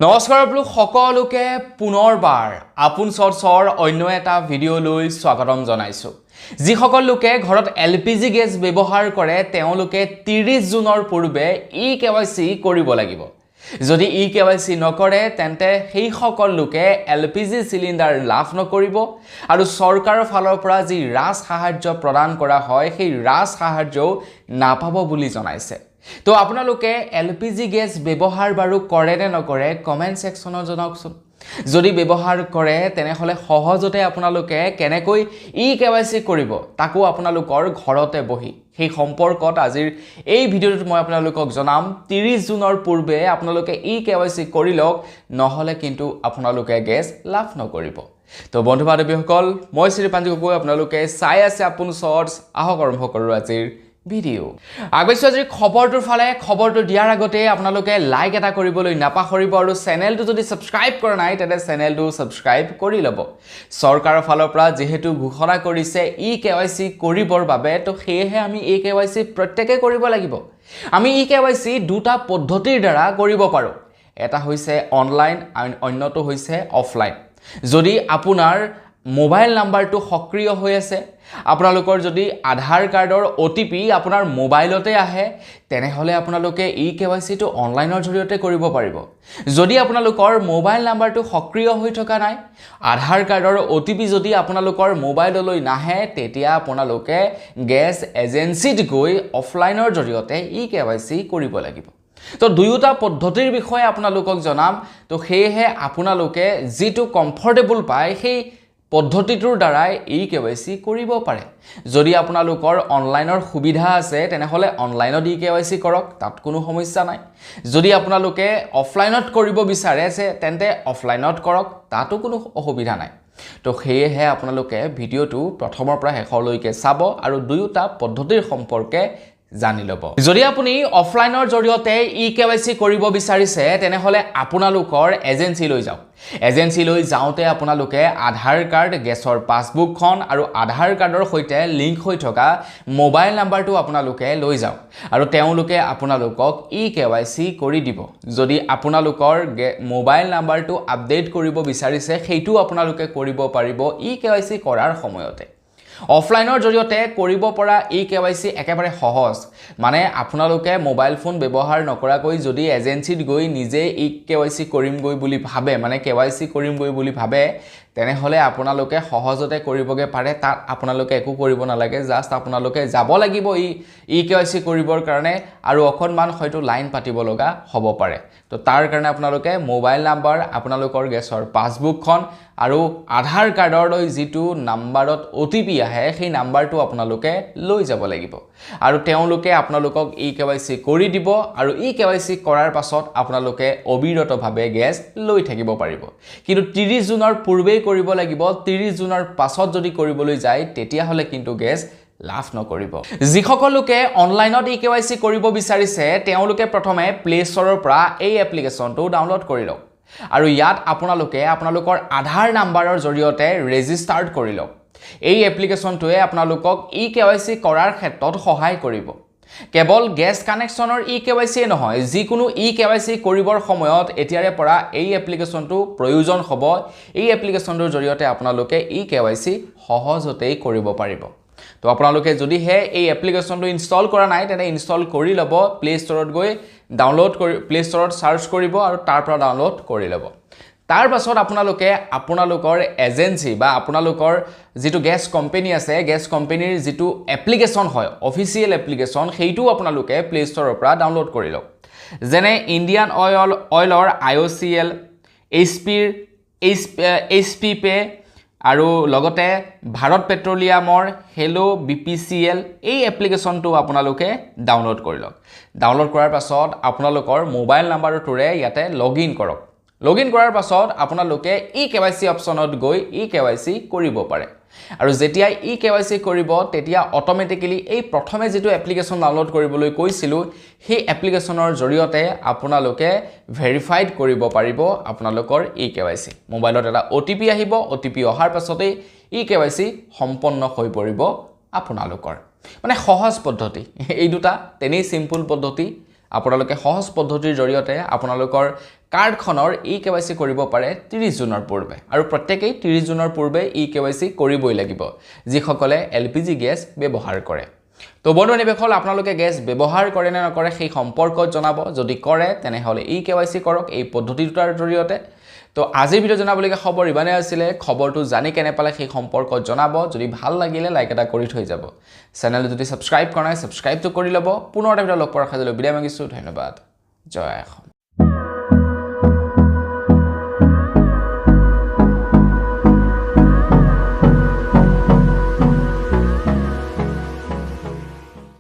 নমস্কাৰ বোলো সকলোকে পুনৰবাৰ আপোন চৰ্চৰ অন্য এটা ভিডিঅ' লৈ স্বাগতম জনাইছো। যিসকল লোকে ঘৰত এলপিজি গেছ ব্যৱহাৰ কৰে তেওঁলোকে 30 জুনৰ পূৰ্বে ইকেৱাইচি কৰিব লাগিব। যদি ইকেৱাইচি নকৰে তেন্তে সেই সকল লোকে এলপিজি সিলিন্ডাৰ লাভ নকৰিব আৰু চৰকাৰৰ ফালৰ পৰা যি ৰাজ সাহায্য প্ৰদান কৰা হয় সেই ৰাজ সাহায্যও নাপাব বুলি জনাইছে। তো আপোনালোকে এলপিজি গেছ ব্যৱহাৰ বাৰু কৰে নে নকৰে কমেন্ট সেকশনত জনাওকচোন। যদি ব্যৱহাৰ কৰে তেনেহলে সহজতে আপোনালোকে কেনেকৈ ইকেৱাইচি কৰিব তাকো আপোনালোকৰ ঘৰতে বহি সেই সম্পৰ্কত আজিৰ এই ভিডিঅ'টোত মই আপোনালোকক জনাম। 30 জুনৰ পূৰ্বে আপোনালোকে ইকেৱাইচি কৰি লওক, নহলে কিন্তু আপোনালোকে গেছ লাভ নকৰিব। তো বন্ধু বান্ধৱীসকল, মই শ্ৰী পাঞ্জি গগৈ, আপোনালোকে চাই আছে আপোন শৰ্টছ। আহক আৰম্ভ কৰোঁ আজিৰ ভিডিঅ'। আগবাইছো আজিৰ খবৰটোৰ ফালে। খবৰটো দিয়াৰ আগতে আপোনালোকে লাইক এটা কৰিবলৈ নাপাহৰিব আৰু চেনেলটো যদি সাবস্ক্ৰাইব কৰা নাই তেন্তে চেনেলটো সাবস্ক্ৰাইব কৰি ল'ব। চৰকাৰৰ ফালৰ পৰা যেহেতু ঘোষণা কৰিছে ইকেৱাইচি কৰিবৰ বাবে, তো সেয়েহে আমি ইকেৱাইচি প্ৰত্যেকে কৰিব লাগিব। আমি ইকেৱাইচি দুটা পদ্ধতিৰ দ্বাৰা কৰিব পাৰোঁ। এটা হৈছে অনলাইন আৰু অন্যটো হৈছে অফলাইন। যদি আপোনাৰ মোবাইল নাম্বাৰটো সক্ৰিয় হৈ আছে, আপোনালোকৰ যদি আধাৰ কাৰ্ডৰ OTP আপোনাৰ মোবাইলতে আহে, তেনেহলে আপোনালোকে ইকেৱাইচিটো অনলাইনৰ জৰিয়তে কৰিব পাৰিব। যদি আপোনালোকৰ মোবাইল নাম্বাৰটো সক্ৰিয় হৈ থকা নাই, আধাৰ কাৰ্ডৰ OTP যদি আপোনালোকৰ মোবাইললৈ নাহে, তেতিয়া আপোনালোকে গেছ এজেন্সিত গৈ অফলাইনৰ জৰিয়তে ইকেৱাইচি কৰিব লাগিব। তো দুয়োটা পদ্ধতিৰ বিষয়ে আপোনালোকক জনাম। তো সেয়েহে আপোনালোকে যিটো কমফৰ্টেবল পায় সেই পদ্ধতিটোৰ দ্বাৰাই ইকেৱাইচি কৰিব পাৰে। যদি আপোনালোকৰ অনলাইনৰ সুবিধা আছে তেনেহলে অনলাইনত ইকেৱাইচি কৰক, তাত কোনো সমস্যা নাই। যদি আপোনালোকে অফলাইনত কৰিব বিচাৰে তেন্তে অফলাইনত কৰক, তাতো কোনো অসুবিধা নাই। তো সেয়েহে আপোনালোকে ভিডিঅ'টো প্ৰথমৰ পৰা শেষলৈকে চাব আৰু দুয়োটা পদ্ধতিৰ সম্পৰ্কে জানি ল'ব। যদি আপুনি অফলাইনৰ জৰিয়তে ইকেৱাইচি কৰিব বিচাৰিছে তেনেহলে আপোনালোকৰ এজেন্সি লৈ যাওক। এজেন্সি লৈ যাওঁতে আপোনালোকে আধাৰ কাৰ্ড, গেছৰ পাছবুকখন আৰু আধাৰ কাৰ্ডৰ সৈতে লিংক হৈ থকা মোবাইল নাম্বাৰটো আপোনালোকে লৈ যাওক আৰু তেওঁলোকে আপোনালোকক ইকেৱাইচি কৰি দিব। যদি আপোনালোকৰ মোবাইল নাম্বাৰটো আপডেট কৰিব বিচাৰিছে সেইটো আপোনালোকে কৰিব পাৰিব ইকেৱাইচি কৰাৰ সময়তে। অফলাইনৰ জৰিয়তে কৰিব পৰা ইকেৱাইচি একেবাৰে সহজ। মানে আপোনালোকে মোবাইল ফোন ব্যৱহাৰ নকৰাকৈ যদি এজেন্সিত গৈ নিজে ইকেৱাইচি কৰিমগৈ বুলি ভাবে, মানে কেৱাইচি কৰিমগৈ বুলি ভাবে, তেনেহলে আপোনালোকে সহজতে কৰিবগে পাৰে। তাত আপোনালোকে একো কৰিব নালাগে, জাস্ট আপোনালোকে যাব লাগিব ইকেৱাইচি কৰিবৰ কাৰণে আৰু অকণমান হয়তো লাইন পাতিব লগা হ'ব পাৰে। তো তাৰ কাৰণে আপোনালোকে মোবাইল নাম্বাৰ, আপোনালোকৰ গেছৰ পাছবুকখন আৰু আধাৰ কাৰ্ডৰলৈ যিটো নাম্বাৰত OTP আহে সেই নাম্বাৰটো আপোনালোকে লৈ যাব লাগিব আৰু তেওঁলোকে আপোনালোকক ইকেৱাইচি কৰি দিব আৰু ইকেৱাইচি কৰাৰ পাছত আপোনালোকে অবিৰতভাৱে গেছ লৈ থাকিব পাৰিব। কিন্তু 30 জুনৰ পূৰ্বেই কৰিব লাগিব। 30 জুনৰ পাছত যদি কৰিবলৈ যায় তেতিয়াহলে কিন্তু গেছ লাভ নকৰিব। যিসকল লোকে অনলাইনত ইকেৱাইচি কৰিব বিচাৰিছে তেওঁলোকে প্ৰথমে প্লে ষ্টৰৰ পৰা এই এপ্লিকেশ্যনটো ডাউনলোড কৰি লওক আৰু ইয়াত আপোনালোকে আপোনালোকৰ আধাৰ নাম্বাৰৰ জৰিয়তে ৰেজিষ্টাৰ্ড কৰি লওক। এই এপ্লিকেশ্যনটোৱে আপোনালোকক ইকেৱাইচি কৰাৰ ক্ষেত্ৰত সহায় কৰিব। কেৱল গেছ কানেকশ্যনৰ ইকেৱাইচিয়ে নহয়, যিকোনো ইকেৱাইচি কৰিবৰ সময়ত এতিয়াৰে পৰা এই এপ্লিকেশ্যনটো প্ৰয়োজন হ'ব। এই এপ্লিকেশ্যনটোৰ জৰিয়তে আপোনালোকে ইকেৱাইচি সহজতেই কৰিব পাৰিব। তো আপোনালোকে যদিহে এই এপ্লিকেশ্যনটো ইনষ্টল কৰা নাই তেন্তে ইনষ্টল কৰি ল'ব। প্লে ষ্টৰত গৈ ডাউনলোড কৰি প্লে ষ্টৰত চাৰ্চ কৰিব আৰু তাৰ পৰা ডাউনলোড কৰি ল'ব। তাৰ পাছত আপোনালোকে আপোনালোকৰ এজেন্সি বা আপোনালোকৰ যিটো গেছ কোম্পানী আছে, গেছ কোম্পানীৰ যিটো এপ্লিকেশ্যন হয় অফিচিয়েল এপ্লিকেশ্যন, সেইটো আপোনালোকে প্লে ষ্টৰৰ পৰা ডাউনলোড কৰি লওক। যেনে ইণ্ডিয়ান অইলৰ IOCL, HP পে আৰু লগতে ভাৰত পেট্ৰলিয়ামৰ হেলো BPCL, এই এপ্লিকেশ্যনটো আপোনালোকে ডাউনলোড কৰি লওক। ডাউনলোড কৰাৰ পাছত আপোনালোকৰ মোবাইল নাম্বাৰটোৰে ইয়াতে লগইন কৰক। লগইন কৰাৰ পাছত আপোনালোকে ইকেৱাইচি অপশ্যনত গৈ ইকেৱাইচি কৰিব পাৰে আৰু যেতিয়া ইকেৱাইচি কৰিব তেতিয়া অটোমেটিক্যালি এই প্ৰথমে যিটো এপ্লিকেশ্যন ডাউনলোড কৰিবলৈ কৈছিলোঁ সেই এপ্লিকেশ্যনৰ জৰিয়তে আপোনালোকে ভেৰিফাইড কৰিব পাৰিব আপোনালোকৰ ইকেৱাইচি। মোবাইলত এটা OTP আহিব, OTP অহাৰ পাছতেই ইকেৱাইচি সম্পন্ন হৈ পৰিব আপোনালোকৰ। মানে সহজ পদ্ধতি এই দুটা, তেনেই সিম্পল পদ্ধতি আপোনালোকে সহজ পদ্ধতিৰ জৰিয়তে আপোনালোকৰ কাৰ্ডখনৰ KYC কৰিব পাৰে 30 জুনৰ পূৰ্বে আৰু প্ৰত্যেকেই 30 জুনৰ পূৰ্বে KYC কৰিবই লাগিব যিসকলে LPG গেছ ব্যৱহাৰ কৰে তো বন্ধু নিবেশল আপোনালোকে গেছ ব্যৱহাৰ কৰে নে নকৰে সেই সম্পৰ্কত জনাব যদি কৰে তেনেহলে KYC কৰক এই পদ্ধতিটোৰ জৰিয়তে তো আজিৰ ভিডিও জনাবলগীয়া খবৰ ইমানে আছিল খবৰটো জানি কেনে পালে সেই সম্পৰ্কত জনাব যদি ভাল লাগিলে লাইক এটা কৰি থৈ যাব চেনেল যদি সাবস্ক্ৰাইব কৰা নাই সাবস্ক্ৰাইবটো কৰি লব পুনৰ এটা ভিডিও লগ পোৱাৰ আশা লৈ বিদায় মাগিছো ধন্যবাদ জয় অসম